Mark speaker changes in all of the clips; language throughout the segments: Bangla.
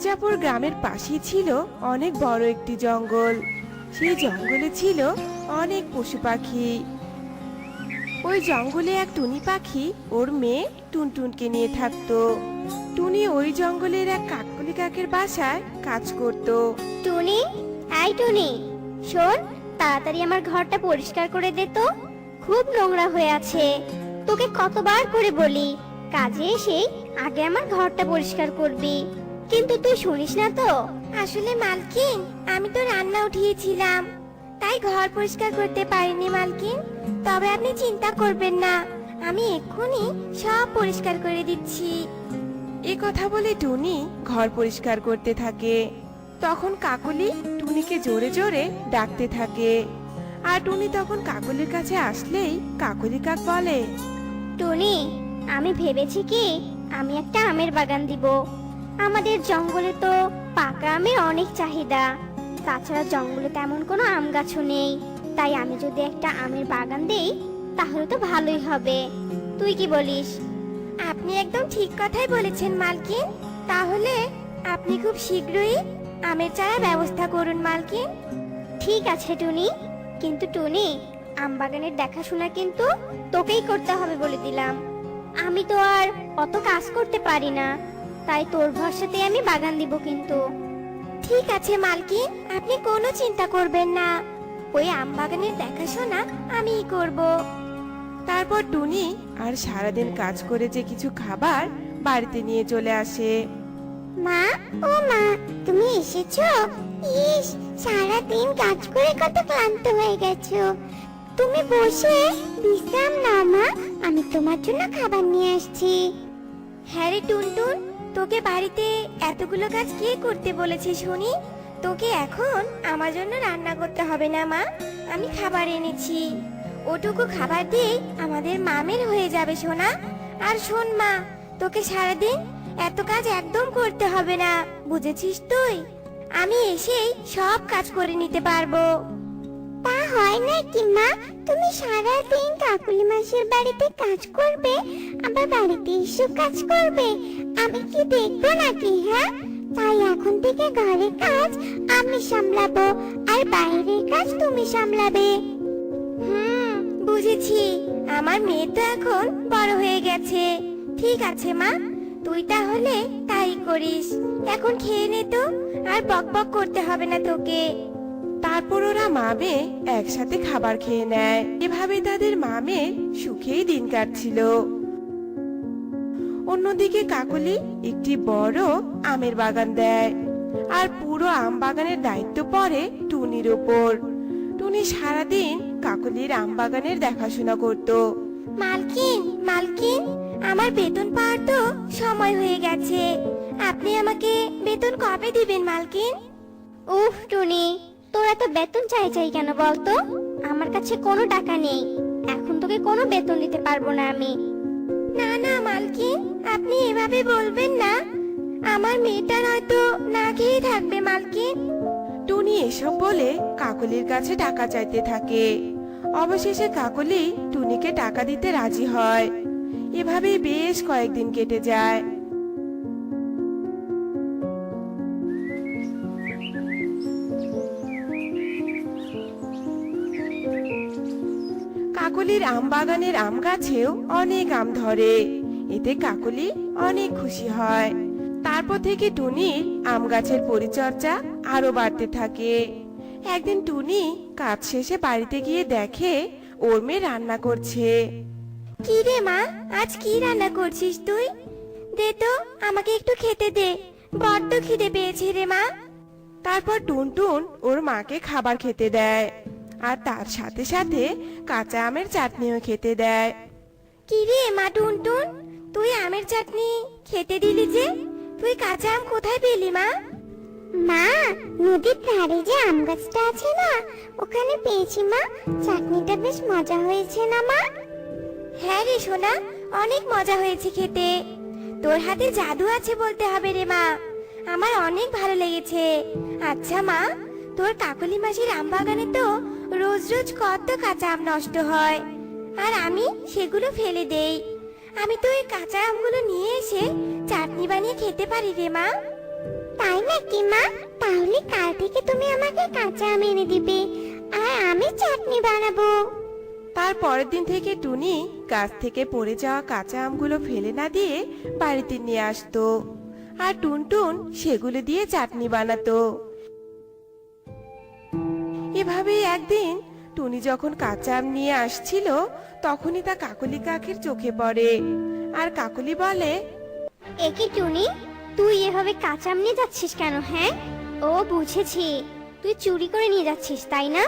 Speaker 1: মির্জাপুর গ্রামের পাশেই ছিল অনেক বড় একটি জঙ্গল। সেই জঙ্গলে ছিল অনেক পশু পাখি। ওই জঙ্গলে এক টুনি পাখি ওর মেয়ে টুনটুনকে নিয়ে থাকতো। টুনি ওই জঙ্গলের এক কাকলি কাকের বাসায় কাজ করত।
Speaker 2: টুনি, আই টুনি, শোন, তাড়াতাড়ি আমার ঘরটা পরিষ্কার করে দে তো। খুব নোংরা হয়ে আছে। তোকে কতবার করে বলি কাজে এসে আগে আমার ঘরটা পরিষ্কার করবি, কিন্তু তুই শুনিস না তো। আসলে মালকিন, আমি তো রান্না উঠিয়েছিলাম, তাই ঘর পরিষ্কার করতে পারিনি মালকিন। তবে আপনি চিন্তা করবেন না, আমি এক্ষুনি সব পরিষ্কার করে দিচ্ছি।
Speaker 1: এ কথা বলে টুনি ঘর পরিষ্কার করতে থাকে। তখন কাকলি টুনিকে জোরে জোরে ডাকতে থাকে। আর টুনি তখন কাকলির কাছে আসলেই কাকলি কাক বলে,
Speaker 2: টুনি, আমি ভেবেছি কি আমি একটা আমের বাগান দিব। আমাদের জঙ্গলে তো পাকা আমের অনেক চাহিদা। তাছাড়া জঙ্গলে তেমন কোনো আম গাছও নেই, তাই আমি যদি একটা আমের বাগান দেই তাহলে তো ভালোই হবে। তুই কি বলিস? আপনি একদম ঠিক কথাই বলেছেন মালকিন। তাহলে আপনি খুব শীঘ্রই আমের চারা ব্যবস্থা করুন মালকিন। ঠিক আছে টুনি, কিন্তু টুনি, আম বাগানের দেখাশোনা কিন্তু তোকেই করতে হবে বলে দিলাম। আমি তো আর অত কাজ করতে পারি না, তাই তোর ভরসাতে আমি বাগান দিব কিন্তু। ঠিক আছে মালকিন, আপনি কোনো চিন্তা করবেন না, ওই আম বাগানের দেখাশোনা আমিই করব।
Speaker 1: তারপর টুনি আর সারাদিন কাজ করে যে কিছু খাবার বাড়িতে নিয়ে চলে আসে।
Speaker 2: মা, ও মা, তুমি এসেছো? ইস, সারাদিন কাজ করে কত ক্লান্ত হয়ে গেছো। তুমি বসে বিশ্রাম নাও মা, আমি তোমার জন্য খাবার নিয়ে আসছি। হ্যাঁ রে টুনটুন, তোকে বাড়িতে এতগুলো কাজ কে করতে বলেছে শুনি? তোকে এখন আমার জন্য রান্না করতে হবে না মা, আমি খাবার এনেছি। ওটুকু খাবার দিয়ে আমাদের মামের হয়ে যাবে সোনা। আর শোন মা, তোকে সারাদিন এত কাজ একদম করতে হবে না, বুঝেছিস তুই? আমি এসেই সব কাজ করে নিতে পারবো। তা হয় নাকি মা? তুমি সারাদিন কাকুলি মাসির বাড়িতে কাজ করবে, আবার বাড়িতে এসে কাজ করবে? আমি কি দেখবো নাকি? হ্যাঁ, তাই এখন থেকে ঘরের কাজ আমি সামলাবো, আর বাইরের কাজ তুমি সামলাবে। বুঝেছি। আমার মেয়ে তো এখন বড় হয়ে গেছে। ঠিক আছে মা, তুই তাহলে তাই করিস। এখন খেয়ে নে তো, আর বকবক করতে হবে না তোকে।
Speaker 1: তারপর ওরা মামে একসাথে খাবার খেয়ে নেয়। এভাবে তাদের মামের সুখেই দিন কাটছিল। অন্যদিকে কাকলি একটি বড় আমের বাগান দেয়, আর পুরো আম বাগানের দায়িত্ব পড়ে টুনির উপর। টুনি সারাদিন কাকলির আম বাগানের দেখাশোনা করত।
Speaker 2: মালকিন, মালকিন, আমার বেতন পাওয়ার তো সময় হয়ে গেছে। আপনি আমাকে বেতন কবে দিবেন মালকিন? উফ টুনি, তোরা তো বেতন চাই চাই কেন বলতো? আমার কাছে কোনো টাকা নেই, এখন তোকে কোনো বেতন দিতে পারবো না আমি। না না মালকিন, আপনি এভাবে বলবেন না। আমার মেয়েটা হয়তো না খেয়ে থাকবে মালকিন।
Speaker 1: টুনি এসব বলে কাকলির কাছে টাকা চাইতে থাকে। অবশেষে কাকলি টুনিকে টাকা দিতে রাজি হয়। এভাবেই বেশ কয়েকদিন কেটে যায়। কাকলির আম বাগানের আম গাছেও অনেক আম ধরে। এতে কাকলি অনেক খুশি হয়। তারপর থেকে টুনির আম গাছের পরিচর্যা আরো বাড়তে থাকে। একদিন টুনি কাজ শেষে বাড়িতে গিয়ে দেখে ওর মেয়ে রান্না করছে।
Speaker 2: কি রে মা, আজ কি রান্না করছিস তুই? দে তো, আমাকে একটু খেতে দে, বড্ড খিদে পেয়েছে রে মা।
Speaker 1: তারপর টুনটুন ওর মাকে খাবার খেতে দেয়, আর তার সাথে সাথে কাঁচা আমের চাটনিও খেতে দেয়।
Speaker 2: কি রে মা টুনটুন, তুই আমের চাটনি খেতে দিলি যে? তুই কাঁচা আম কোথায় পেলি মা? মা, নদীর ধারে যে আম গাছটা আছে না, ওখানে পেয়েছি মা। চাটনিটা বেশ মজা হয়েছে না মা? হ্যাঁ রে সোনা, অনেক মজা হয়েছে খেতে। তোর হাতে জাদু আছে বলতে হবে রে মা, আমার অনেক ভালো লেগেছে। আচ্ছা মা, তোর কাকলি মাসির আম বাগানে তো রোজ রোজ কত কাঁচা আম নষ্ট হয়, আর আমি সেগুলো ফেলে দেই। আমি তো এই কাঁচা আমগুলো নিয়ে এসে চাটনি বানিয়ে খেতে পারি রে মা। তাই নাকি মা? তাহলে কাল থেকে তুমি আমাকে কাঁচা আম এনে দিবে, আর আমি চাটনি বানাবো।
Speaker 1: তার পরের দিন থেকে টুনি গাছ থেকে পড়ে যাওয়া কাঁচা আমগুলো ফেলে না দিয়ে বাড়িতে নিয়ে আসতো, আর টুনটুন সেগুলো দিয়ে চাটনি বানাতো। এভাবেই একদিন টুনি যখন কাঁচা আম নিয়ে আসছিল, তখনই তা কাকলি কাকের চোখে পড়ে। আর কাকলি বলে,
Speaker 2: একি টুনি, তুই এভাবে কাঁচা আম নিয়ে যাচ্ছিস কেন? হ্যাঁ, ও বুঝেছি, তুই চুরি করে নিয়ে যাচ্ছিস, তাই না?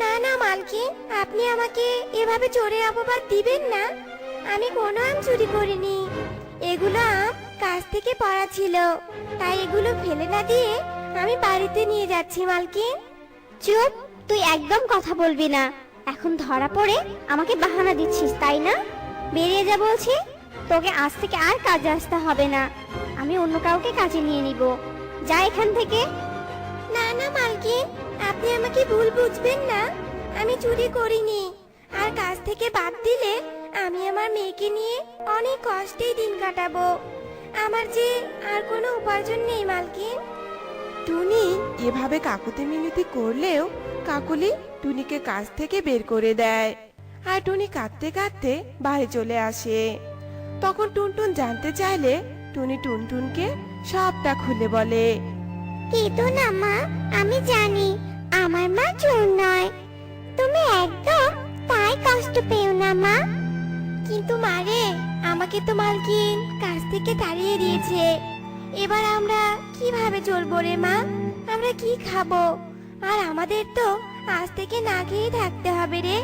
Speaker 1: না না মালকিন, আপনি আমাকে এভাবে চোরে অপবাদ দিবেন না। আমি কোনো আম চুরি করিনি। এগুলো আম গাছ থেকে পড়া ছিল, তাই এগুলো ফেলে না দিয়ে আমি বাড়িতে নিয়ে যাচ্ছি মালকিন।
Speaker 2: চুপ, তুই একদম কথা বলবি না। এখন ধরা পড়ে আমাকে বাহানা দিচ্ছিস, তাই না? বেরিয়ে যা বলছি। তোকে আজ থেকে আর কাজে আসতে হবে না, আমি অন্য কাউকে কাজে নিয়ে নিব। যা এখান থেকে।
Speaker 1: না না মালকিন, আপনি আমাকে ভুল বুঝবেন না। আমি চুরি করিনি, আর কাজ থেকে বাদ দিলে আমি আমার মেয়েকে নিয়ে অনেক কষ্টেই দিন কাটাবো। আমার যে আর কোনো উপার্জন নেই মালকিন। টুনি এভাবে কাকুতি মিনতি করলেও কাকুলি টুনিকে কাজ থেকে বের করে দেয়, আর টুনি কাঁদতে কাঁদতে বাড়ি চলে আসে। তখন টুনটুন জানতে চাইলে টুনি টুনটুনকে সবটা খুলে বলে।
Speaker 2: কিন্তু না মা, আমি জানি আমার মা চোর নয়। তুমি একদম তাই কষ্ট পেও না মা।
Speaker 1: কিন্তু মারে, আমাকে তো মালকিন কাজ থেকে তাড়িয়ে দিয়েছে। এবার আমরা কিভাবে চলবো রে মা? আমরা কি খাবো? আর আমাদের তো আজ থেকে না খেয়ে থাকতে হবে রে।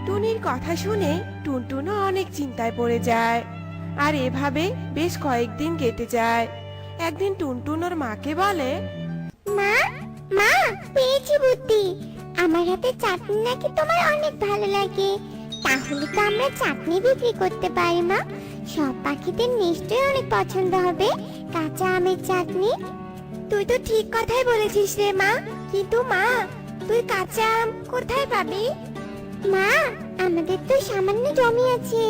Speaker 1: টুনির কথা শুনে টুনটুনও অনেক চিন্তায় পড়ে যায়, আর এভাবে বেশ কয়েকদিন কেটে যায়। একদিন টুনটুন ওর মাকে বলে,
Speaker 2: মা, মা, পেয়েছি বুদ্ধি। আমার হাতে চাটনি নাকি তোমার অনেক ভালো লাগে, তাহলে তো আমরা চাটনি বিক্রি করতে পারি মা। সব পাখিদের নিশ্চয়ই অনেক পছন্দ হবে কাঁচা আমের চাটনি।
Speaker 1: তুই তো ঠিক কথাই বলেছিস রে মা, কিন্তু মা, তুই কাঁচা আম কোথায় পাবি?
Speaker 2: মা, আমাদের তো সামান্য জমি আছে,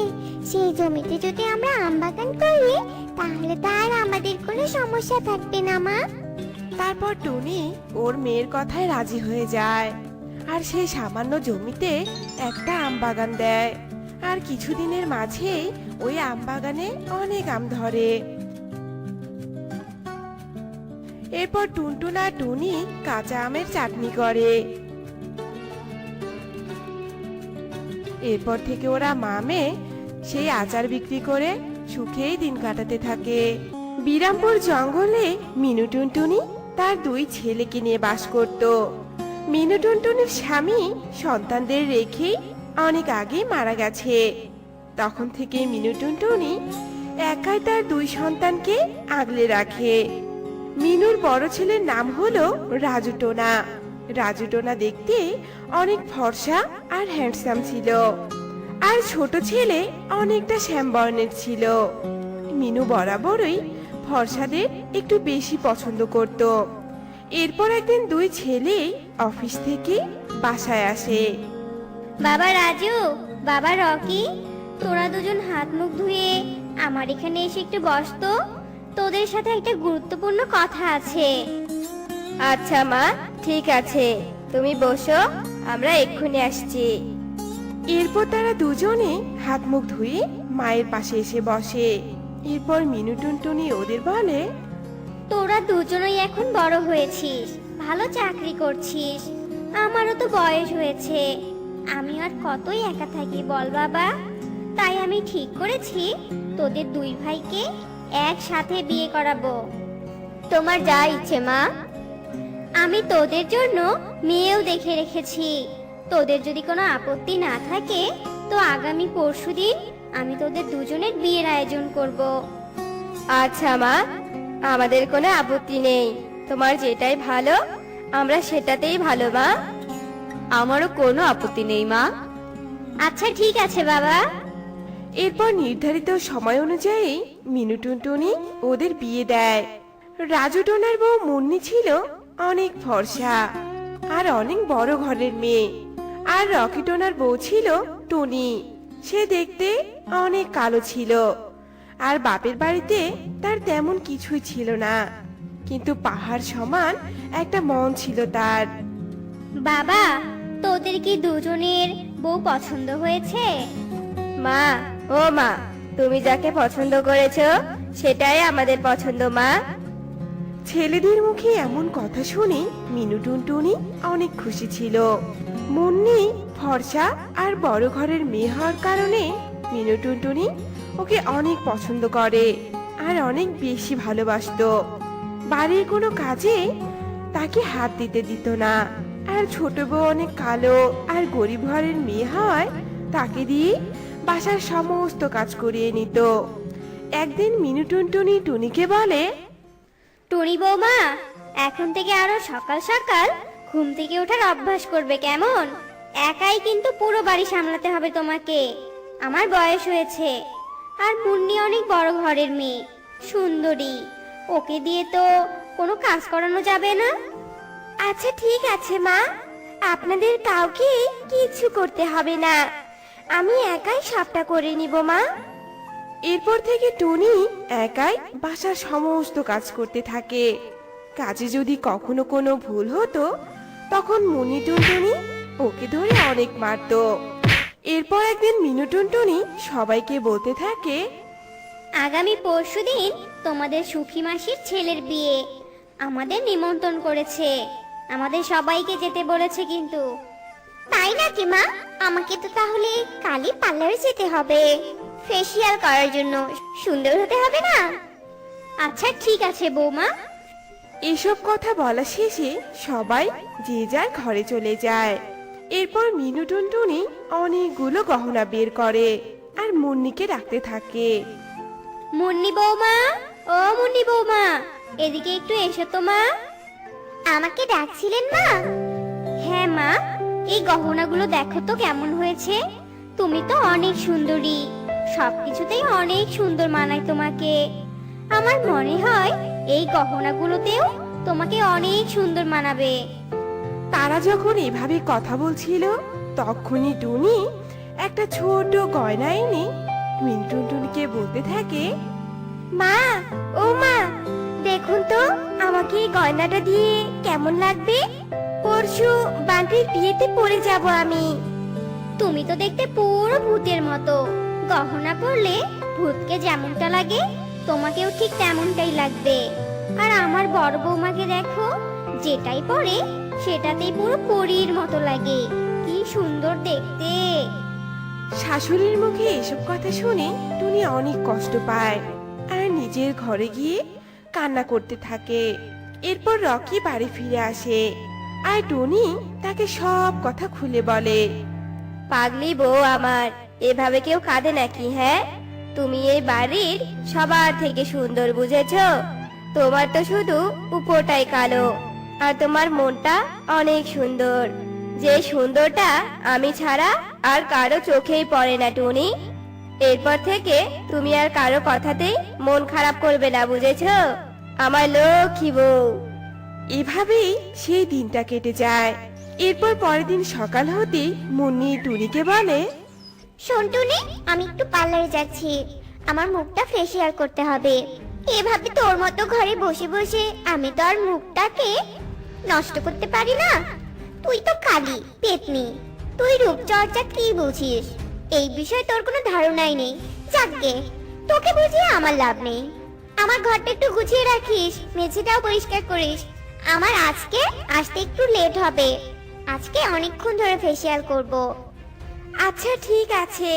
Speaker 2: সেই জমিতে যদি আমরা আম বাগান করি তাহলে তো আর আমাদের কোনো সমস্যা থাকবে না মা।
Speaker 1: তারপর টুনি ওর মেয়ের কথায় রাজি হয়ে যায়, আর সেই সামান্য জমিতে একটা আম বাগান দেয়। আর কিছুদিনের মাঝেই ওই আম বাগানে অনেক আম ধরে। এরপর টুনটুন আর টুনি কাঁচা আমের চাটনি করে। এরপর থেকে ওরা মামে সেই আচার বিক্রি করে সুখেই দিন কাটাতে থাকে। বিরামপুর জঙ্গলে মিনু টুনটুনি তার দুই ছেলেকে নিয়ে বাস করত। মিনু টুনটুনির স্বামী সন্তানদের রেখেই অনেক আগে মারা গেছে। তখন থেকে মিনু টুনটুনি একাই তার দুই সন্তানকে আগলে রাখে। মিনুর বড় ছেলের নাম হলো রাজু টোনা। রাজু টোনা দেখতে অনেক ফর্সা আর হ্যান্ডসাম ছিল, আর ছোট ছেলে অনেকটা শ্যামবর্ণের ছিল। মিনু বরাবরই ফর্সাদের একটু বেশি পছন্দ করত। এরপর একদিন দুই ছেলে অফিস থেকে বাসায় আসে।
Speaker 2: বাবা রাজু, বাবা রকি, তোরা দুজন হাত মুখ ধুয়ে আমার এখানে এসে একটু বস তো। তোদের সাথে একটা গুরুত্বপূর্ণ কথা আছে।
Speaker 1: আচ্ছা মা, ঠিক আছে, তুমি বসো, আমরা এক্ষুনি আসছি। এরপর তারা দুজনে হাত মুখ ধুয়ে মায়ের পাশে এসে বসে। এরপর মিনু টুনটুনি ওদের বলে,
Speaker 2: তোরা দুজনেই এখন বড় হয়েছিস, ভালো চাকরি করছিস, আমারও তো বয়স হয়েছে। আমি আর কতই একা থাকি বল বাবা। তাই আমি ঠিক করেছি তোদের দুই ভাইকে একসাথে বিয়ে করাবো। তোমার যা ইচ্ছে মা। আমি তোদের জন্য মেয়েও দেখে রেখেছি। তোদের যদি কোনো আপত্তি না থাকে তো আগামী পরশুদিন আমি তোদের দুজনের বিয়ের আয়োজন করব।
Speaker 1: আচ্ছা মা, আমাদের কোনো আপত্তি নেই। তোমার যেটাই ভালো আমরা সেটাতেই ভালো মা। আমারও কোনো আপত্তি নেই মা।
Speaker 2: আচ্ছা ঠিক আছে বাবা।
Speaker 1: এরপর নির্ধারিত সময় অনুযায়ী মিনু টুনটুনি ওদের বিয়ে দেয়। রাজু টোনার বউ মুন্নি ছিল অনেক ফর্সা আর অনেক বড় ঘরের মেয়ে, আর রকি টোনার বউ ছিল টুনি। সে দেখতে অনেক কালো ছিল, আর বাপের বাড়িতে তার তেমন কিছুই ছিল না। কিন্তু পাহাড় সমান একটা মন ছিল তার।
Speaker 2: বাবা, তোদের কি দুজনের বউ পছন্দ হয়েছে?
Speaker 1: মা, ও মা, তুমি যাকে পছন্দ করেছো সেটাই আমাদের পছন্দ মা। ছেলেদের মুখে এমন কথা শুনে মিনু টুনটুনি অনেক খুশি ছিল। মুন্নি ফর্সা আর বড় ঘরের মেয়ে হওয়ার কারণে মিনু টুনটুনি ওকে অনেক পছন্দ করে আর অনেক বেশি ভালোবাসতো। বাড়ির কোনো কাজে তাকে হাত দিতে দিত না। আর ছোট বউ অনেক কালো আর গরিব ঘরের মেয়ে হওয়ায় তাকে দিয়ে বাসার সমস্ত কাজ করিয়ে নিত। একদিন মিনু টুনটুনি টুনিকে বলে,
Speaker 2: টুনি বৌমা, এখন থেকে আরো সকাল সকাল ঘুম থেকে ওঠার অভ্যাস করবে কেমন? একাই কিন্তু পুরো বাড়ি সামলাতে হবে তোমাকে। আমার বয়স হয়েছে, আর মুন্নি অনেক বড় ঘরের মেয়ে, সুন্দরী, ওকে দিয়ে তো কোনো কাজ করানো যাবে না।
Speaker 1: আচ্ছা ঠিক আছে মা, আপনাদের কাউকে কিছু করতে হবে না, আমি একাই সবটা করে নিব মা। এরপর থেকে টুনি একাই বাসার সমস্ত কাজ করতে থাকে। কাজে যদি কখনো কোনো ভুল হতো তখন মুন্নি টুনটুনি ওকে ধরে অনেক মারতো। এরপর একদিন মিনু টুনটুনি সবাইকে বলতে থাকে,
Speaker 2: আগামী পরশুদিন তোমাদের সুখী মাসির ছেলের বিয়ে, আমাদের নিমন্ত্রণ করেছে, আমাদের সবাইকে যেতে বলেছে কিন্তু। তাই নাকি মা? আমাকে তো তাহলে কালই পার্লারে যেতে হবে ফেসিয়াল করার জন্য, সুন্দর হতে হবে না? আচ্ছা ঠিক আছে বৌমা।
Speaker 1: এসব কথা বলা শেষে সবাই যে যার ঘরে চলে যায়। এরপর মিনু টুনটুনি অনেকগুলো গহনা বের করে আর মুন্নিকে ডাকতে থাকে।
Speaker 2: মুন্নি বৌমা, ও মুন্নি বৌমা, এদিকে একটু এসো তো মা। আমাকে ডাকছিলেন মা? হ্যাঁ মা, এই গহনাগুলো দেখো তো কেমন হয়েছে। তুমি তো অনেক সুন্দরী, সবকিছুতেই অনেক সুন্দর মানায় তোমাকে। আমার মনে হয় এই গহনাগুলোতেও তোমাকে অনেক সুন্দর মানাবে।
Speaker 1: তারা যখন এভাবে কথা বলছিল তখনই টুনি একটা ছোট গয়না এনে মিনু টুনটুনিকে বলতে থাকে, মা, ও মা, দেখুন তো আমাকে এই গয়নাটা দিয়ে কেমন লাগবে? পরশু বান্টির বিয়েতে পরে যাব আমি।
Speaker 2: তুমি তো দেখতে পুরো ভূতের মতো, গহনা পরলে ভূতকে যেমনটা লাগে তোমাকেও ঠিক তেমনটাই লাগবে। আর আমার বড় বৌমাকে দেখো, যেটাই পরে সেটাতেই পুরো পরীর মতো লাগে, কি সুন্দর দেখতে।
Speaker 1: শাশুড়ির মুখে এসব কথা শুনে টুনি অনেক কষ্ট পায় আর নিজের ঘরে গিয়ে কান্না করতে থাকে। এরপর রকি বাড়ি ফিরে আসে আর টুনি তাকে সব কথা খুলে বলে। পাগলি বউ আমার, এভাবে কেউ কাঁদে নাকি? হ্যাঁ, তুমি এই বাড়ির সবার থেকে সুন্দর, বুঝেছো? তোমার তো শুধু উপরটাই কালো আর তোমার মনটা অনেক সুন্দর, যে সুন্দরটা আমি ছাড়া আর কারো চোখেই পড়ে না টুনি। এরপর থেকে তুমি আর কারো কথাতেই মন খারাপ করবে না, বুঝেছো আমার লক্ষ্মী বউ। এভাবেই সেই দিনটা কেটে যায়। এরপর পরের দিন সকাল হতেই মুন্নি টুনিকে বলে,
Speaker 2: শোন টুনি, আমি একটু পার্লারে যাচ্ছি, আমার মুখটা ফেসিয়াল করতে হবে। এভাবে তোর মতো ঘরে বসে বসে আমি তো আর মুখটাকে নষ্ট করতে পারি না। তুই তো কালি পেতনি, তুই রূপচর্চা কি বুঝিস? এই বিষয়ে তোর কোনো ধারণাই নেই। যাকগে, তোকে বুঝিয়ে আমার লাভ নেই। আমার ঘরটা একটু গুছিয়ে রাখিস, মেঝেটাও পরিষ্কার করিস। আমার আজকে আসতে একটু লেট হবে, আজকে অনেকক্ষণ ধরে ফেসিয়াল করব।
Speaker 1: আচ্ছা ঠিক আছে।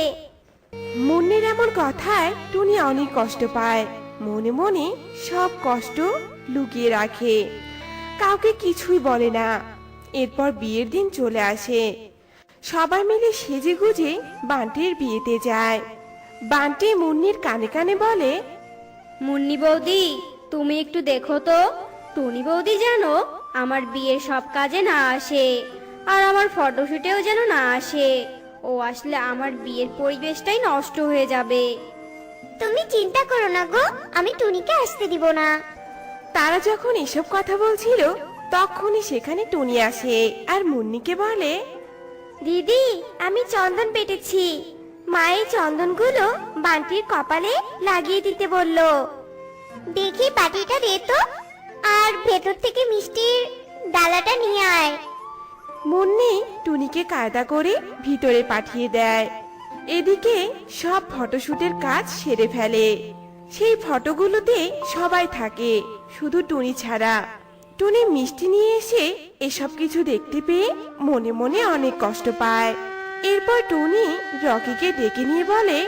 Speaker 1: মুন্নির এমন কথায় টুনি অনেক কষ্ট পায়, মনে মনে সব কষ্ট লুকিয়ে রাখে, কাউকে কিছুই বলে না। এরপর বিয়ের দিন চলে আসে। সবাই মিলে সেজে গুজে বান্টির বিয়েতে যায়। বান্টি মুন্নির কানে কানে বলে,
Speaker 3: মুন্নি বৌদি, তুমি একটু দেখো তো টুনি বৌদি যেন আমার বিয়ের সব কাজে না আসে, আর আমার ফটোশুটেও যেন না আসে। ও আসলে আমার বিয়ের পরিবেশটাই নষ্ট হয়ে যাবে।
Speaker 2: তুমি চিন্তা করো না গো, আমি টুনিকে আসতে দিব না।
Speaker 1: তারা যখন এসব কথা বলছিল তখনই সেখানে টুনি আসে আর মুন্নিকে বলে, দিদি, আমি চন্দন পেটেছি, মায়ের চন্দনগুলো বান্টির কপালে লাগিয়ে দিতে বললো।
Speaker 2: দেখি বাটিটা দে তো। আর ভেতর থেকে মিষ্টির ডালাটা নিয়ে আয়।
Speaker 1: মুন্নি টুনিকে কায়দা করে ভিতরে পাঠিয়ে দেয়। এদিকে সব ফটোশুটের কাজ সেরে ফেলে। সেই ফটোগুলোতে সবাই থাকে, শুধু টুনি ছাড়া। টুনি মিষ্টি নিয়ে এসে এসব কিছু দেখতে পেয়ে মনে মনে অনেক কষ্ট পায়। এরপর টুনি রকিকে ডেকে নিয়ে বলে,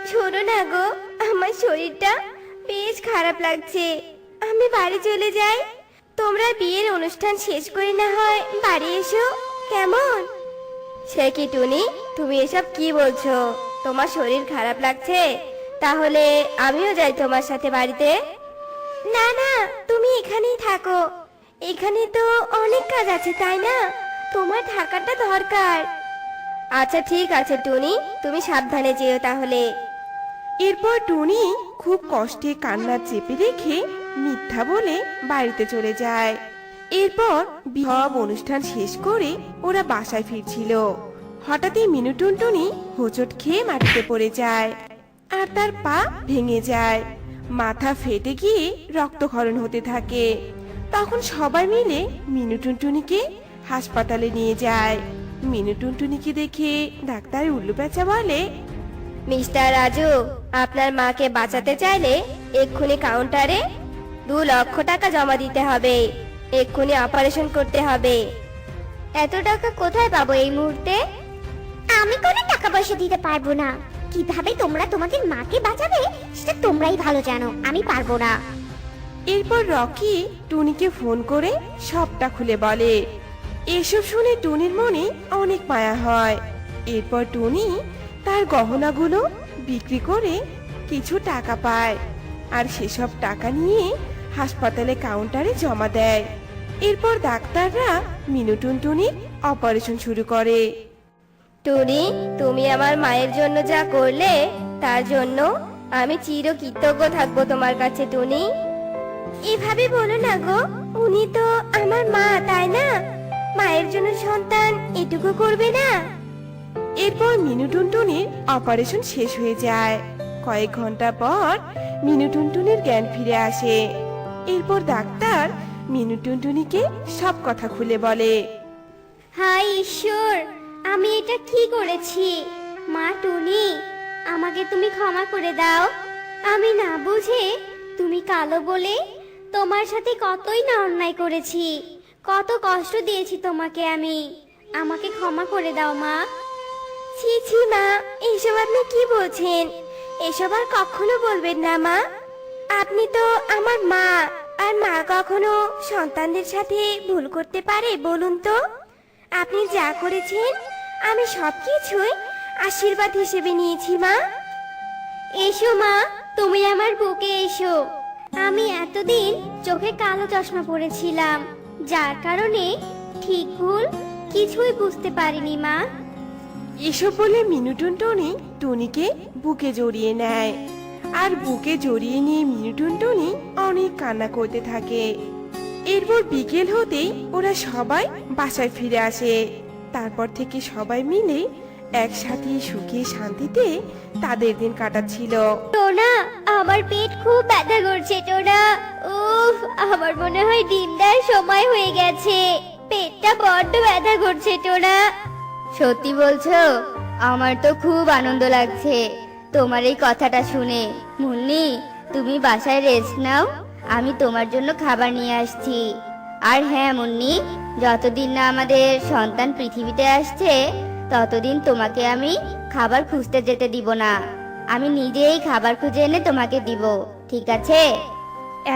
Speaker 3: শোনো না গো, আমার শরীরটা বেশ খারাপ লাগছে, আমি বাড়ি চলে যাই। তোমরা বিয়ের অনুষ্ঠান শেষ করে না হয় বাড়ি এসো, কেমন? সে কি টুনি, তুমি এসব কি বলছো? তোমার শরীর খারাপ লাগছে? তাহলে আমিও যাই তোমার সাথে বাড়িতে। না না, তুমি এখানেই থাকো, এখানে তো অনেক কাজ আছে, তাই না? তোমার থাকাটা দরকার। আচ্ছা ঠিক আছে টুনি, তুমি সাবধানে যেও তাহলে।
Speaker 1: এরপর টুনি খুব কষ্টে কান্না চেপে রেখে মিথ্যা বলে বাড়িতে চলে যায়। এরপর সব অনুষ্ঠান শেষ করে ওরা বাসায় ফিরছিল। হঠাৎই মিনু টুনটুনি হোঁচট খেয়ে মাটিতে পড়ে যায় আর তার পা ভেঙে যায়। মাথা ফেটে গিয়ে রক্তক্ষরণ হতে থাকে। তখন সবাই মিলে মিনু টুনটুনিকে হাসপাতালে নিয়ে যায়। মিনু টুনটুনিকে দেখে ডাক্তার উল্লু পেঁচা বলে,
Speaker 3: মিস্টার রাজু, আপনার মাকে বাঁচাতে চাইলে এক্ষুনি কাউন্টারে 2 লক্ষ টাকা জমা দিতে হবে। এক্ষুনি অপারেশন করতে হবে। এত টাকা কোথায় পাবো এই মুহূর্তে?
Speaker 2: আমি কোনো টাকা পয়সা দিতে পারবো না। কিভাবে তোমরা তোমাদের মাকে বাঁচাবে সেটা তোমরাই ভালো জানো, আমি পারবো না।
Speaker 1: এরপর রকি টুনিকে ফোন করে সবটা খুলে বলে। এসব শুনে টুনির মনে অনেক মায়া হয়। এরপর টুনি তার গহনাগুলো বিক্রি করে কিছু টাকা পায় আর সেসব টাকা নিয়ে হাসপাতালে কাউন্টারে জমা দেয়। এরপর ডাক্তাররা মিনু টুনটুনির অপারেশন শুরু করে।
Speaker 3: টুনি, তুমি আমার মায়ের জন্য যা করলে তার জন্য আমি চিরকৃতজ্ঞ থাকবো তোমার কাছে টুনি। এভাবে বলো না গো, উনি তো আমার মা, তাই না? মায়ের জন্য সন্তান এটুকু করবে না?
Speaker 1: এরপর মিনু টুনটুনির অপারেশন শেষ হয়ে যায়। কয়েক ঘন্টা পর মিনু টুনটুনির জ্ঞান ফিরে আসে। এরপর ডাক্তার মিনু টুনটুনিকে সব কথা খুলে বলে।
Speaker 2: হায় ঈশ্বর, আমি এটা কি করেছি? মা টুনি, আমাকে তুমি ক্ষমা করে দাও। আমি না বুঝে তুমি কালো বলে তোমার সাথে কতই না অন্যায় করেছি, কত কষ্ট দিয়েছি তোমাকে আমি। আমাকে ক্ষমা করে দাও মা।
Speaker 3: ছি ছি মা, এসব আপনি কি বলছেন? এসব আর কখনো বলবেন না মা। আপনি তো আমার মা, আর মা কখনো সন্তানদের সাথে ভুল করতে পারে বলুন তো? আপনি যা করেছেন আমি সবকিছুই আশীর্বাদ হিসেবে নিয়েছি মা।
Speaker 2: এসো মা, তুমি আমার বুকে এসো। আমি এতদিন চোখে কালো চশমা পরেছিলাম, যার কারণে ঠিক ভুল কিছুই বুঝতে পারিনি মা।
Speaker 1: এসব বলে মিনু টুনটুনি টুনিকে বুকে জড়িয়ে নেয় আর বুকে জড়িয়ে নিয়ে মিনু টুনটুনি অনেক কান্না করতে থাকে। এরপর বিকেল হতেই ওরা সবাই বাসায় ফিরে আসে। তারপর থেকে সবাই মিলে একসাথে সুখে শান্তিতে তাদের দিন কাটাচ্ছিল।
Speaker 2: টোনা, আমার পেট খুব ব্যথা করছে টোনা। উফ, আমার মনে হয় ডিম দেওয়ার সময় হয়ে গেছে। পেটটা বড্ড ব্যথা করছে টোনা।
Speaker 3: সত্যি বলছো? আমার তো খুব আনন্দ লাগছে তোমার এই কথাটা শুনে। মুন্নি, তুমি বাসায় রেস্ট নাও, আমি তোমার জন্য খাবার নিয়ে আসছি। আর হ্যাঁ মুন্নি, যতদিন না আমাদের সন্তান পৃথিবীতে আসছে ততদিন তোমাকে আমি খাবার খুঁজতে যেতে দিব না। আমি নিজেই খাবার খুঁজে এনে তোমাকে দিব, ঠিক আছে?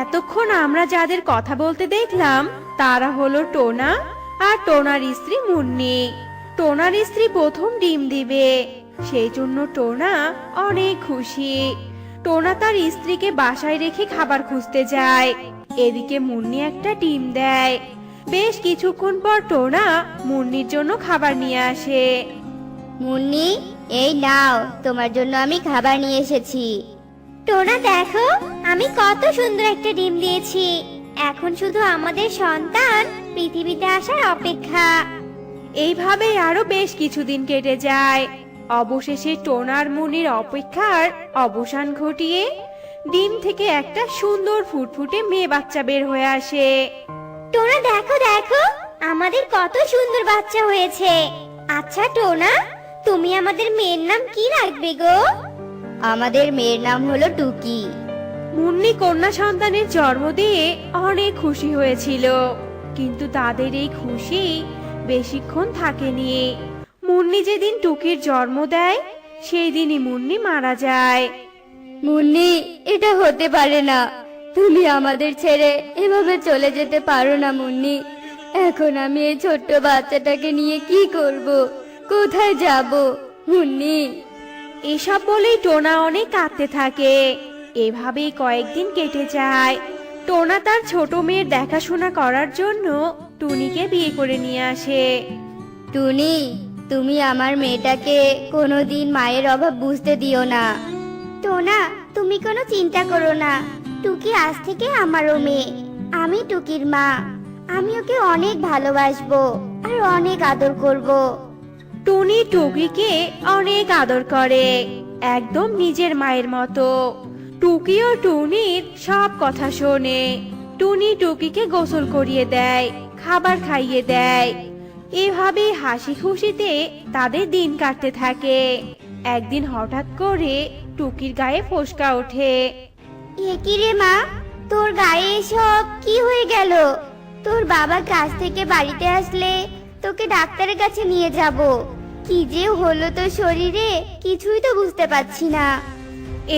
Speaker 4: এতক্ষণ আমরা যাদের কথা বলতে দেখলাম তারা হলো টোনা আর টোনার স্ত্রী মুন্নি। টোনার স্ত্রী প্রথম ডিম দিবে, সেই জন্য টোনা অনেক খুশি। টোনা তার স্ত্রীকে বাসায় রেখে খাবার খুঁজতে যায়। এদিকে মুন্নি একটা ডিম দেয়। বেশ কিছুক্ষণ পর টোনা মুন্নির জন্য খাবার নিয়ে আসে।
Speaker 3: মুন্নি, এই নাও, তোমার জন্য আমি খাবার নিয়ে এসেছি।
Speaker 2: টোনা দেখো, আমি কত সুন্দর একটা ডিম দিয়েছি। এখন শুধু আমাদের সন্তান পৃথিবীতে আসার অপেক্ষা।
Speaker 4: এইভাবেই আরো বেশ কিছুদিন কেটে যায়। অবশেষে টোনার মুন্নির অপেক্ষার অবসান ঘটিয়ে ডিম থেকে একটা সুন্দর ফুটফুটে মেয়ে বাচ্চা বের হয়ে আসে।
Speaker 2: টোনা দেখো দেখো, আমাদের কত সুন্দর বাচ্চা হয়েছে। আচ্ছা টোনা, তুমি আমাদের মেয়ের নাম কি রাখবে গো?
Speaker 3: আমাদের মেয়ের নাম হলো টুকি।
Speaker 4: মুন্নি কন্যা সন্তানের জন্ম দিয়ে অনেক খুশি হয়েছিল, কিন্তু তাদের এই খুশি বেশিক্ষণ থাকেনি। মুন্নি যেদিন টুকির জন্ম দেয় সেই দিনই মুন্নি মারা যায়।
Speaker 3: মুন্নি, এটা হতে পারে না। তুমি আমাদের ছেড়ে এভাবে চলে যেতে পারো না মুন্নি। এখন আমি এই ছোট্ট বাচ্চাটাকে নিয়ে কি করব, কোথায় যাব মুন্নি?
Speaker 4: এসব বলেই টোনা অনেক কাঁদতে থাকে। এভাবেই কয়েকদিন কেটে যায়। টোনা তার ছোট মেয়ের দেখাশোনা করার জন্য টুনিকে বিয়ে করে নিয়ে আসে।
Speaker 3: টুনি, তুমি আমার মেয়েটাকে কোনোদিন মায়ের অভাব বুঝতে দিও না।
Speaker 2: টোনা, তুমি কোনো চিন্তা করো না। টুকি আজ থেকে আমারও মেয়ে। আমি টুকির মা। আমি ওকে অনেক ভালোবাসবো আর অনেক আদর করব।
Speaker 4: টুনি টুকিকে অনেক আদর করে, একদম নিজের মায়ের মতো। টুকিও টুনির সব কথা শোনে। টুনি টুকিকে গোসল করিয়ে দেয়, খাবার খাইয়ে দেয়। এভাবে হাসি খুশিতে তাদের দিন কাটতে থাকে। একদিন হঠাৎ করে টুকির গায়ে ফোসকা ওঠে।
Speaker 2: এ কি রে মা, তোর গায়ে এসব কি হয়ে গেল? তোর বাবা কাজ থেকে বাড়িতে আসলে তোকে ডাক্তারের কাছে নিয়ে যাব। কি যে হলো তোর শরীরে কিছুই তো বুঝতে পারছি না।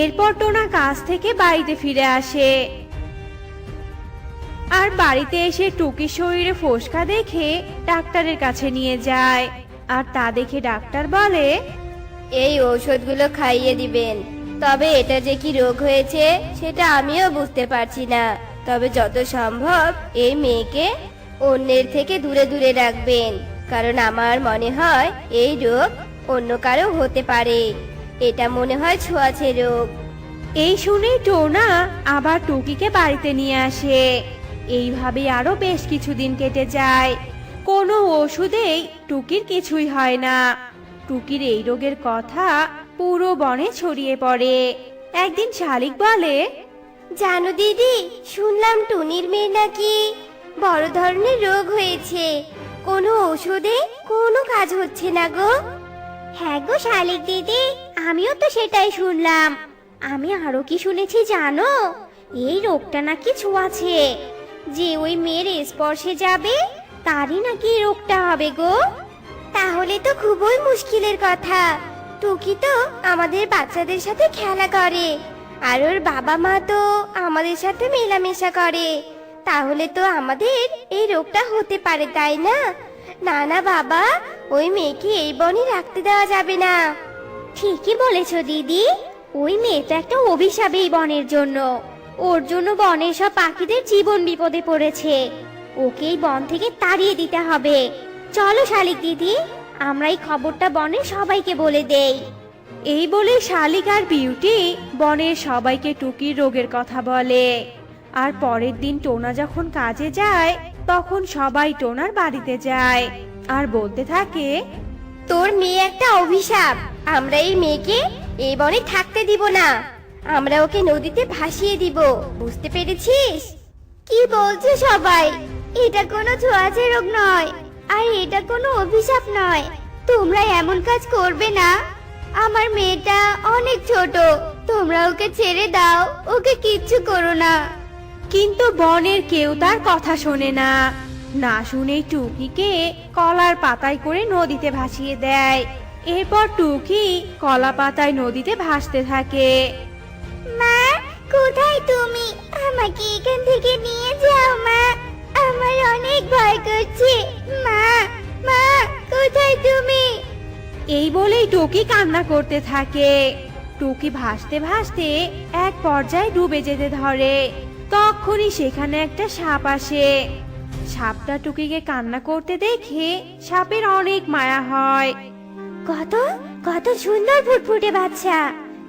Speaker 4: এরপর টোনা কাজ থেকে বাড়িতে ফিরে আসে, আর বাড়িতে এসে টুকির শরীরে ফোসকা দেখে ডাক্তারের কাছে নিয়ে যায়। আর তা দেখে ডাক্তার বলে,
Speaker 3: এই ঔষধগুলো খাইয়ে দিবেন। তবে এটা যে কি রোগ হয়েছে সেটা আমিও বুঝতে পারছি না। তবে যত সম্ভব এই মেয়েকে অন্যের থেকে দূরে দূরে রাখবেন, কারণ আমার মনে হয় এই রোগ অন্য কারো হতে পারে। এটা মনে হয় ছোঁয়াচে রোগ।
Speaker 4: এই শুনে টোনা আবার টুকিকে বাড়িতে নিয়ে আসে। এইভাবে আরো বেশ কিছুদিন কেটে যায়। কোনো ওষুধেই টুকির কিছুই হয় না। টুকির এই রোগের কথা পুরো বনে ছড়িয়ে পড়ে। একদিন শালিক বলে,
Speaker 2: জানো দিদি, শুনলাম টুনির মেয়ে নাকি বড় ধরনের রোগ হয়েছে। কোনো ওষুধে কোনো কাজ হচ্ছে না গো। হ্যাঁ গো শালিক দিদি, আমিও তো সেটাই শুনলাম। আমি আরো কি শুনেছি জানো? এই রোগটা নাকি ছোঁয়াছে। যে ওই মেয়ের স্পর্শে যাবে তারই নাকি এই রোগটা হবে গো। তাহলে তো খুবই মুশকিলের কথা। টুকি তো আমাদের বাচ্চাদের সাথে খেলা করে, আর ওর বাবা মা তো আমাদের সাথে মেলামেশা করে। তাহলে তো আমাদের এই রোগটা হতে পারে, তাই না? না না বাবা, ওই মেয়েকে এই বনে রাখতে দেওয়া যাবে না। ঠিকই বলেছো দিদি, ওই মেয়েটা একটা অভিশাপ এই বনের জন্য। ওর জন্য বনের সব পাখিদের জীবন বিপদে পড়েছে। ওকে এই বন থেকে তাড়িয়ে দিতে হবে। চলো শালিক দিদি, আমরা এই খবরটা বনের সবাইকে বলে দেই।
Speaker 4: এই বলে শালিক আর বিউটি বনের সবাইকে টুকির রোগের কথা বলে। আর পরের দিন টোনা যখন কাজে যায় তখন সবাই টোনার বাড়িতে যায় আর বলতে থাকে,
Speaker 2: তোর মেয়ে একটা অভিশাপ। আমরা এই মেয়েকে এই বনে থাকতে দিব না। আমরা ওকে নদীতে ভাসিয়ে দিব, বুঝতে পেরেছিস? কি বলছো সবাই? এটা কোনো ছোঁয়াচে রোগ নয়, আর এটা কোনো অভিশাপ নয়। তোমরা এমন কাজ করবে না। আমার মেয়েটা অনেক ছোট, তোমরা ওকে ছেড়ে দাও, ওকে কিচ্ছু করো না।
Speaker 4: কিন্তু বনের কেউ তার কথা শোনে না। না শুনেই টুকিকে কলার পাতায় করে নদীতে ভাসিয়ে দেয়। এরপর টুকি কলা পাতায় নদীতে ভাসতে থাকে।
Speaker 2: মা, কোথায় তুমি? আমাকে এখান থেকে নিয়ে যাও মা, আমার অনেক ভয় করছে। মা, মা, কোথায় তুমি?
Speaker 4: এই বলেই টুকি কান্না করতে থাকে। টুকি ভাসতে ভাসতে এক পর্যায়ে ডুবে যেতে ধরে। তখনই সেখানে একটা সাপ আসে। সাপটা টুকিকে কান্না করতে দেখে সাপের অনেক মায়া হয়।
Speaker 2: কত কত সুন্দর ফুটফুটে বাচ্চা।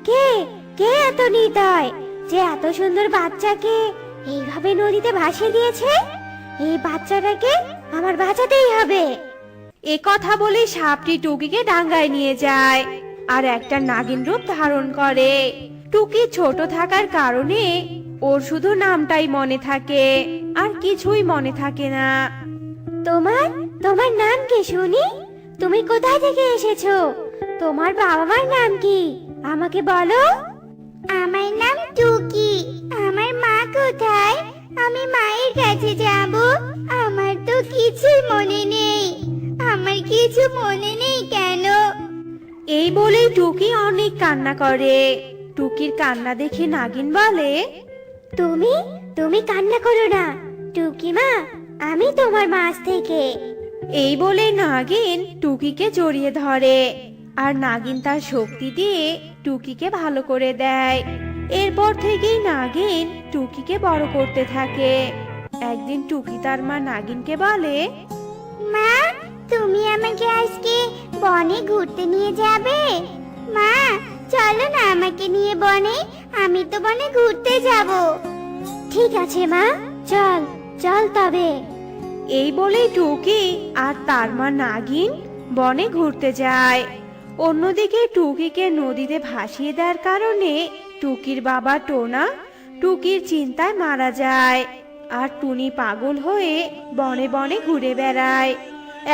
Speaker 2: কে কে এত নির্দয় যে এত সুন্দর বাচ্চাকে এইভাবে নদীতে ভাসিয়ে দিয়েছে? এই বাচ্চাটাকে আমার বাঁচাতেই হবে।
Speaker 4: এ কথা বলে সাপটি টুকিকে ডাঙ্গায় নিয়ে যায় আর একটা নাগিন রূপ ধারণ করে। টুকি ছোট থাকার কারণে ওর শুধু নামটাই মনে থাকে, আর কিছুই মনে থাকে না।
Speaker 2: তোমার তোমার নাম কি শুনি? তুমি কোথায় থেকে এসেছো? তোমার বাবা মার নাম কি আমাকে বলো। আমার নাম টুকি। আমার মা কোথায়? আমি মায়ের কাছে যাব। আমার তো কিছুই মনে নেই। আমার কিছু মনে নেই কেন?
Speaker 4: এই বলেই টুকি অনেক কান্না করে। টুকির কান্না দেখে নাগিন বলে,
Speaker 2: তুমি তুমি কান্না করো না টুকি মা, আমি তোমার মাছ থেকে।
Speaker 4: এই বলে নাগিন টুকিকে জড়িয়ে ধরে, আর নাগিন তার শক্তি দিয়ে টুকিকে ভালো করে দেয়। এরপর থেকেই নাগিন টুকিকে বড় করতে থাকে। একদিন টুকি তার মা নাগিনকে বলে,
Speaker 2: মা, তুমি আমাকে আজকে বনে ঘুরতে নিয়ে যাবে? মা, চলো না আমাকে নিয়ে বনে, আমি তো বনে ঘুরতে যাব। ঠিক আছে মা, চল চল তবে।
Speaker 4: এই বলেই টুকি আর তার মা নাগিন বনে ঘুরতে যায়। অন্যদিকে টুকিকে নদীতে ভাসিয়ে দেওয়ার কারণে টুকির বাবা টোনা টুকির চিন্তায় মারা যায়, আর টুনি পাগল হয়ে বনে বনে ঘুরে বেড়ায়।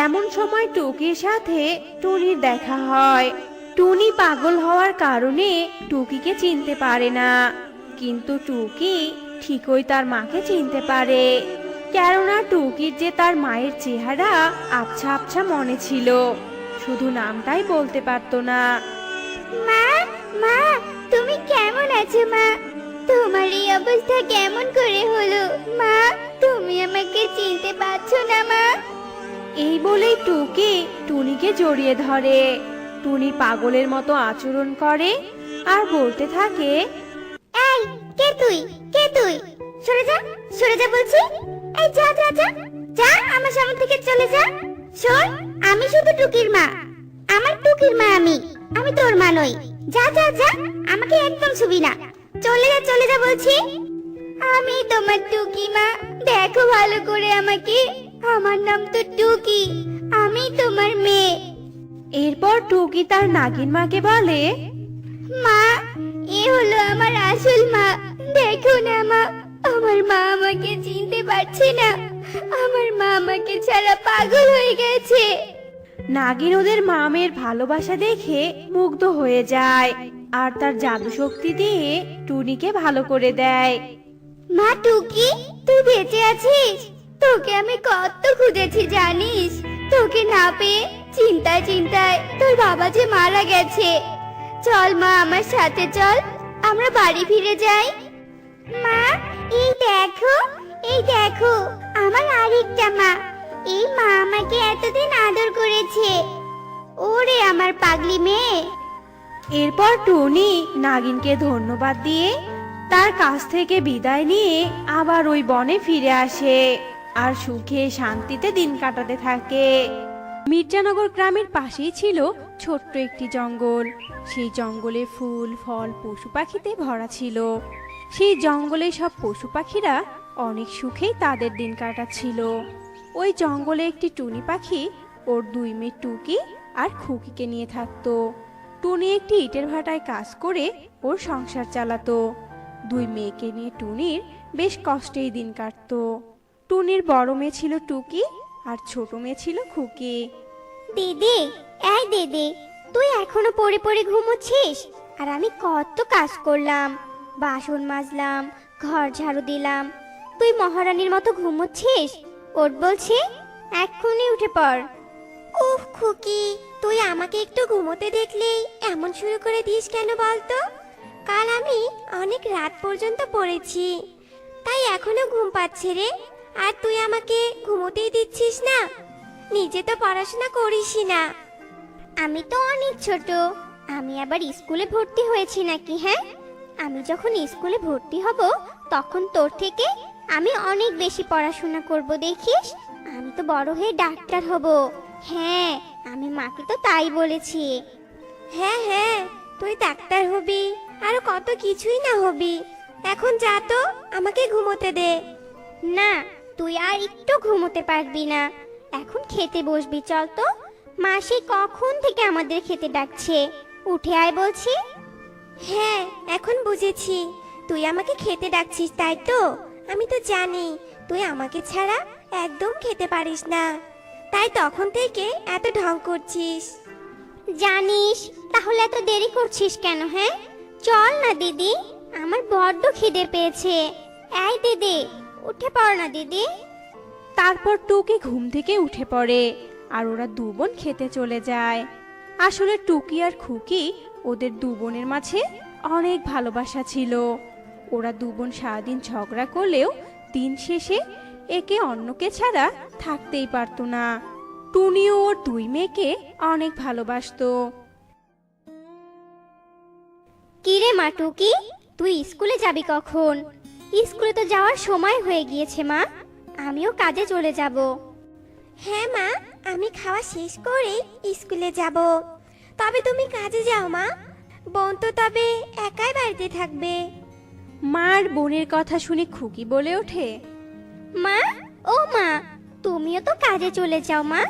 Speaker 4: এমন সময় টুকির সাথে টুনির দেখা হয়। টুনি পাগল হওয়ার কারণে টুকিকে চিনতে পারে না, কিন্তু টুকি ঠিকই তার মাকে চিনতে পারে, কেননা টুকির যে তার মায়ের চেহারা আবছা আবছা মনে ছিল, শুধু নামটাই বলতে পারতো না।
Speaker 2: মা, মা, তুমি কেমন আছো মা? তোমার এই অবস্থা কেমন করে হলো মা? তুমি আমাকে চিনতে পারছো না মা?
Speaker 4: এই বলেই টুকি টুনিকে জড়িয়ে ধরে। টুনি পাগলের মতো আচরণ করে আর বলতে থাকে,
Speaker 2: এই, কে তুই? কে তুই? সরে যা, সরে যা বলছি। এই যা যা যা, যা আমার সামনে থেকে চলে যা। শোন, আমি শুধু টুকির মা। আমার টুকির মা আমি তোর মা নই। যা যা যা, আমাকে একদম ছুবি না। চলে যা বলছি। আমি তোমার টুকি মা, দেখো ভালো করে আমাকে। আমার নাম তো টুকি, আমি তোমার মেয়ে।
Speaker 4: এরপর টুকি তার নাগিন মাকে বলে,
Speaker 2: মা, এ হলো আমার আসল মা। দেখো না মা, আমার মা আমাকে চিনতে পারছে না। আমার মা আমাকে ছাড়া পাগল হয়ে গেছে।
Speaker 4: নাগিন ওদের মামের ভালোবাসা দেখে মুগ্ধ হয়ে যায়, আর তার জাদু শক্তি দিয়ে টুনিকে ভালো করে দেয়।
Speaker 2: মা টুকি, তুই বেঁচে আছিস? তোকে আমি কত খুঁজেছি জানিস? তোকে না পেয়ে চিন্তায় চিন্তায় তোর বাবা যে মারা গেছে। চল মা, আমার সাথে চল, আমরা বাড়ি ফিরে যাই। মা, এই দেখো আমার আরেকটা মা। এই মা আমাকে এতদিন আদর করেছে। ওরে আমার পাগলি মেয়ে।
Speaker 4: এরপর টুনি নাগিনকে ধন্যবাদ দিয়ে তার কাছ থেকে বিদায় নিয়ে আবার ওই বনে ফিরে আসে, আর সুখে শান্তিতে দিন কাটাতে থাকে। মির্জানগর গ্রামের পাশেই ছিল ছোট্ট একটি জঙ্গল। সেই জঙ্গলে ফুল ফল পশু পাখিতে ভরা ছিল। সেই জঙ্গলে সব পশু পাখিরা অনেক সুখেই তাদের দিন কাটাচ্ছিল। ওই জঙ্গলে একটি টুনি পাখি ওর দুই মেয়ে টুকি আর খুকিকে নিয়ে থাকতো। টুনি একটি ইটের ভাটায় কাজ করে ওর সংসার চালাতো। দুই মেয়েকে নিয়ে টুনির বেশ কষ্টেই দিন কাটতো। টুনির বড় মেয়ে ছিল টুকি আর ছোট মেয়ে ছিল খুকি।
Speaker 2: দিদি, এই দিদি, তুই এখনো পড়ে পড়ে ঘুমোচ্ছিস? আর আমি কত কাজ করলাম, বাসন মাজলাম, ঘর ঝাড়ু দিলাম, তুই মহারানীর মতো ঘুমোচ্ছিস? ওঠ বলছি, এক্ষুনি উঠে পড়। উফ খুকি, তুই আমাকে একটু ঘুমোতে দেখলেই এমন শুরু করে দিস কেন বলতো? কাল আমি অনেক রাত পর্যন্ত পড়েছি, তাই এখনো ঘুম পাচ্ছে রে। আর তুই আমাকে ঘুমোতেই দিচ্ছিস না? নিজে তো পড়াশোনা করিসই না। আমি তো অনেক ছোট, আমি আবার স্কুলে ভর্তি হয়েছি নাকি? হ্যাঁ, আমি যখন স্কুলে ভর্তি হব তখন তোর থেকে আমি অনেক বেশি পড়াশোনা করব, দেখিস। আমি তো বড় হয়ে ডাক্তার হব। হ্যাঁ, আমি মাকে তো তাই বলেছি। হ্যাঁ হ্যাঁ, তুই ডাক্তার হবি, আরো কত কিছুই না হবি। এখন যা তো, আমাকে ঘুমোতে দে। না, তুই আর একটু ঘুমোতে পারবি না। এখন খেতে বসবি, চল তো। মা সেই কখন থেকে আমাদের খেতে ডাকছে, উঠে আয় বলছি। হ্যাঁ, এখন বুঝেছি তুই আমাকে খেতে ডাকছিস, তাই তো? আমি তো জানি তুই আমাকে ছাড়া একদম খেতে পারিস না, তাই তখন থেকে এত ঢং করছিস। জানিস, তাহলে এত দেরি করছিস কেন? হ্যাঁ, চল না দিদি, আমার বড্ড খিদে পেয়েছে। এই দিদি, উঠে পড় না দিদি।
Speaker 4: তারপর টুকি ঘুম থেকে উঠে পড়ে আর ওরা দু বোন খেতে চলে যায়। আসলে টুকি আর খুকি ওদের দু বোনের মাঝে অনেক ভালোবাসা ছিল। ওরা দু বোন সারাদিন ঝগড়া করলেও দিন শেষে একে অন্যকে ছাড়া থাকতেই পারতো না। টুনিও ওর দুই মেয়েকে অনেক ভালোবাসতো।
Speaker 2: কিরে মা টুকি, তুই স্কুলে যাবি কখন? স্কুলে তো যাওয়ার সময় হয়ে গিয়েছে মা, আমিও কাজে চলে যাব। হ্যাঁ মা, আমি খাওয়া শেষ করে স্কুলে যাব। তবে তুমি কাজে যাও মা, বোন তো তবে একাই বাড়িতে থাকবে।
Speaker 4: মার বোনের কথা শুনে খুকি বলে ওঠে,
Speaker 2: মা, ও মা, তুমিও তো কাজে চলে যাও মা,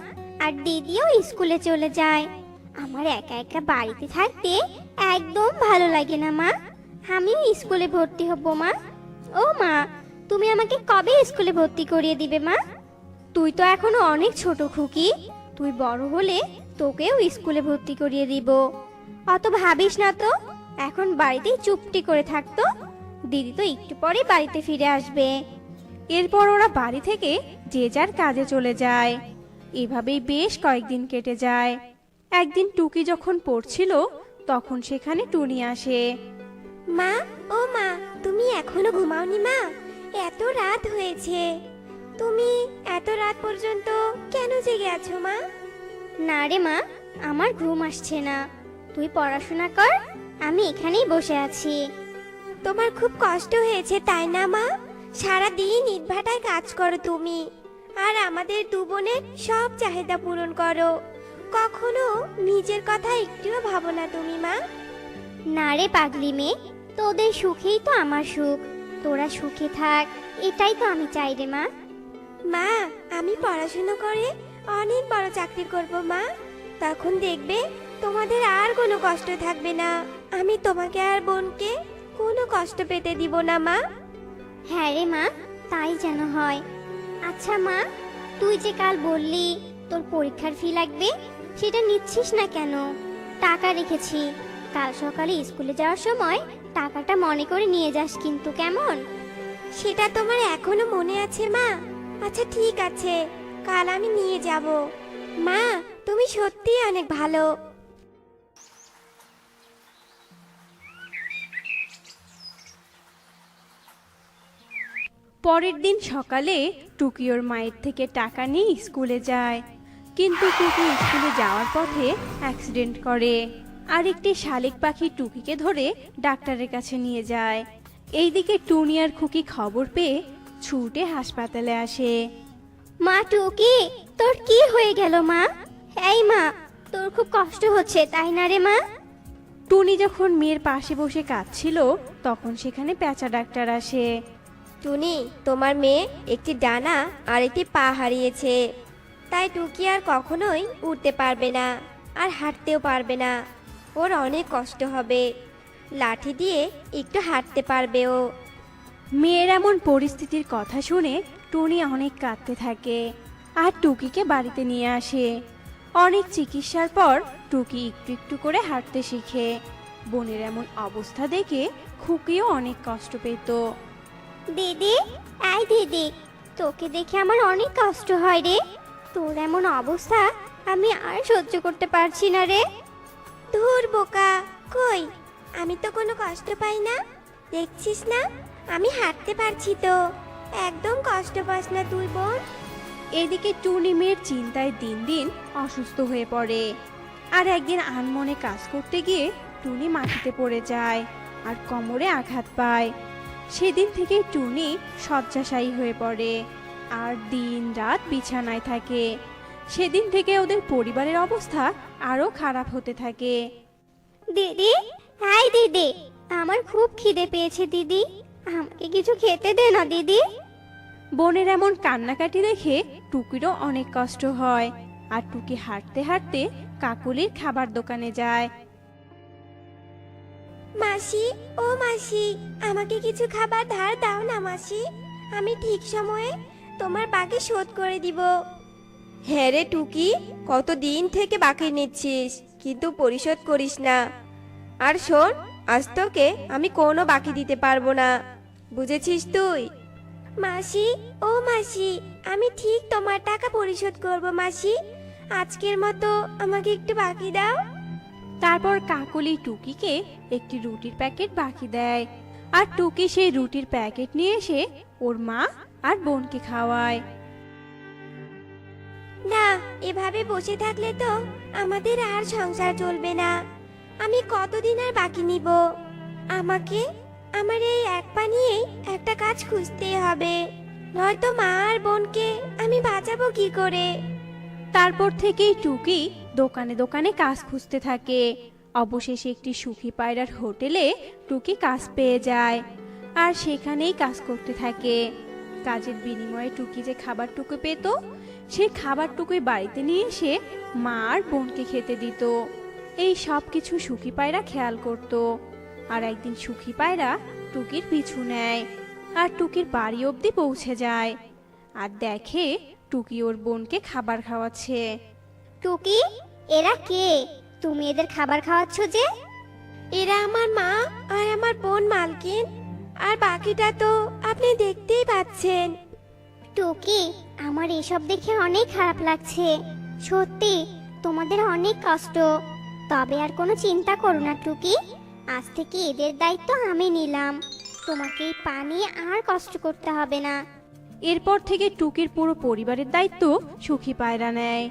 Speaker 2: আর দিদিও স্কুলে চলে যায়। আমার একা একা বাড়িতে থাকতে একদম ভালো লাগে না মা, আমিও স্কুলে ভর্তি হব মা। ও মা, তুমি আমাকে কবে স্কুলে ভর্তি করিয়ে দিবে মা?
Speaker 3: তুই তো এখনো অনেক ছোট খুকি, তুই বড় হলে তোকেও স্কুলে ভর্তি করিয়ে দিব। অত ভাবিস না তো, এখন বাড়িতেই চুপটি করে থাকতো, দিদি তো একটু পরে বাড়িতে ফিরে আসবে।
Speaker 4: এরপর ওরা বাড়ি থেকে যে যার কাজে চলে যায়। এভাবেই বেশ কয়েকদিন কেটে যায়। একদিন টুকি যখন পড়ছিল তখন সেখানে টুনি আসে।
Speaker 2: মা, ও মা, তুমি এখনো ঘুমাওনি মা? এত রাত হয়েছে, তুমি এত রাত পর্যন্ত কেন জেগে আছো মা?
Speaker 3: না রে মা, আমার ঘুম আসছে না, তুই পড়াশোনা কর, আমি এখানেই বসে আছি।
Speaker 2: তোমার খুব কষ্ট হয়েছে তাই না মা? সারা দিন ইটভাটায় কাজ করো তুমি, আর আমাদের দু বোনের সব চাহিদা পূরণ করো, কখনো নিজের কথা একটুও ভাবো না তুমি মা?
Speaker 3: না রে পাগলি মেয়ে, তোদের সুখেই তো আমার সুখ, তোরা সুখে থাক, এটাই তো আমি চাই রে মা।
Speaker 2: মা, আমি পড়াশোনা করে অনেক বড় চাকরি করব মা, তখন দেখবে তোমাদের আর কোনো কষ্ট থাকবে না, আমি তোমাকে আর বোনকে কোনো কষ্ট পেতে দিব না মা।
Speaker 3: হ্যাঁ রে মা, তাই যেন হয়। আচ্ছা মা, তুই যে কাল বললি তোর পরীক্ষার ফি লাগবে, সেটা নিচ্ছিস না কেন? টাকা রেখেছি, কাল সকালে স্কুলে যাওয়ার সময় টাকাটা মনে করে নিয়ে যাস কিন্তু, কেমন?
Speaker 2: সেটা তোমার এখনো মনে আছে মা? আচ্ছা ঠিক আছে, কাল আমি নিয়ে যাব। মা, তুমি সত্যিই অনেক ভালো।
Speaker 4: পরের দিন সকালে টুকি ওর মায়ের থেকে টাকা নিয়ে স্কুলে যায়। কিন্তু টুকি স্কুলে যাওয়ার পথে অ্যাক্সিডেন্ট করে আর একটি শালিক পাখি টুকিকে ধরে ডাক্তারের কাছে নিয়ে যায়। এইদিকে টুনি আর খুকি খবর পেয়ে ছুটে হাসপাতালে আসে।
Speaker 3: মা টুকি, তোর কি হয়ে গেল মা? এই মা, তোর খুব কষ্ট হচ্ছে তাই না রে মা?
Speaker 4: টুনি যখন মেয়ের পাশে বসে কাঁদছিল তখন সেখানে পেঁচা ডাক্তার আসে।
Speaker 1: টুনি, তোমার মেয়ে একটি ডানা আর একটি পা হারিয়েছে, তাই টুকি আর কখনোই উঠতে পারবে না আর হাঁটতেও পারবে না, ওর অনেক কষ্ট হবে, লাঠি দিয়ে একটু হাঁটতে পারবে ও।
Speaker 4: মেয়ের এমন পরিস্থিতির কথা শুনে টুনি অনেক কাঁদতে থাকে আর টুকিকে বাড়িতে নিয়ে আসে। অনেক চিকিৎসার পর টুকি একটু একটু করে হাঁটতে শিখে। বোনের এমন অবস্থা দেখে খুকিও অনেক কষ্ট পেত।
Speaker 3: দিদি, এই দিদি, তোকে দেখে আমার অনেক কষ্ট হয় রে, তোর এমন অবস্থা আমি আর সহ্য করতে পারছি না রে।
Speaker 2: ধুর বোকা, কই, আমি তো কোনো কষ্ট পাই না, দেখছিস না আমি হাঁটতে পারছি তো, একদম কষ্ট পাস না তুই বোন।
Speaker 4: এদিকে টুনি মেয়ের চিন্তায় দিন দিন অসুস্থ হয়ে পড়ে। আর একদিন আনমনে কাজ করতে গিয়ে টুনি মাটিতে পড়ে যায় আর কোমরে আঘাত পায়। সেদিন থেকে টুনি শয্যাশায়ী হয়ে পড়ে আর দিন রাত বিছানায় থাকে। সেদিন থেকে ওদের পরিবারের অবস্থা আরো খারাপ হতে থাকে।
Speaker 3: দিদি, এই দিদি, আমার খুব খিদে পেয়েছে দিদি, আমাকে কিছু খেতে দে না দিদি।
Speaker 4: বোনের এমন কান্নাকাটি দেখে টুকিরও অনেক কষ্ট হয় আর টুকি হাঁটতে হাঁটতে কাকুলির খাবার দোকানে যায়।
Speaker 2: মাসি, ও মাসি, আমাকে কিছু খাবার ধার দাও না মাসি। আমি ঠিক সময়ে তোমার বাকি শোধ করে দিব।
Speaker 1: হ্যাঁ রে টুকি, কতদিন থেকে বাকি নিচ্ছিস কিন্তু পরিশোধ করিস না। আর শোন, আজ তোকে আমি কোনো বাকি দিতে পারবো না, বুঝেছিস তুই?
Speaker 2: মাসি, ও মাসি, আমি ঠিক তোমার টাকা পরিশোধ করব মাসি। আজকের মতো আমাকে একটু বাকি দাও।
Speaker 4: তারপর কাকলি টুকিকে একটি রুটির প্যাকেট বাকি দেয়, আর টুকি সেই রুটির প্যাকেট নিয়ে এসে ওর মা আর বোনকে খাওয়ায়।
Speaker 2: না, এভাবে বসে থাকলে তো আমাদের আর সংসার চলবে না। আমি কতদিন আর বাকি নিব? আমাকে আমার এই এক পা নিয়েই একটা কাজ খুঁজতেই হবে, নয়তো মা আর বোনকে আমি বাঁচাবো কি করে?
Speaker 4: তারপর থেকেই টুকি দোকানে দোকানে কাজ খুঁজতে থাকে। অবশেষে একটি সুখী পায়রার হোটেলে টুকি কাজ পেয়ে যায়, আর সেখানেই কাজ করতে থাকে। কাজের বিনিময়ে টুকি যে খাবারটুকু পেত, সেই খাবারটুকুই বাড়িতে নিয়ে এসে মা আর বোনকে খেতে দিত। এই সব কিছু সুখী পায়রা খেয়াল করত। আর একদিন সুখী পায়রা টুকির পিছু নেয়, আর টুকির বাড়ি অবধি পৌঁছে যায়, আর দেখে টুকি ওর বোনকে খাবার খাওয়াচ্ছে।
Speaker 2: টুকি, এরা কে? তুমি এদের খাবার খাওয়াচ্ছ যে? এরা আমার মা আর আমার বোন মালকিন, আর বাকিটা তো আপনি দেখতেই পাচ্ছেন। টুকি, আমার এসব দেখে অনেক খারাপ লাগছে। সত্যি তোমাদের অনেক কষ্ট। তবে আর কোনো চিন্তা করো না টুকি, আজ থেকে এদের দায়িত্ব আমি নিলাম। তোমাকে এই পানি আর কষ্ট করতে হবে না।
Speaker 4: এরপর থেকে টুকির পুরো পরিবারের দায়িত্ব সুখী পায়রা নেয়,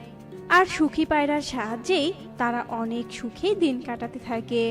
Speaker 4: আর সুখী পায়রার সাহায্যেই তারা অনেক সুখেই দিন কাটাতে থাকে।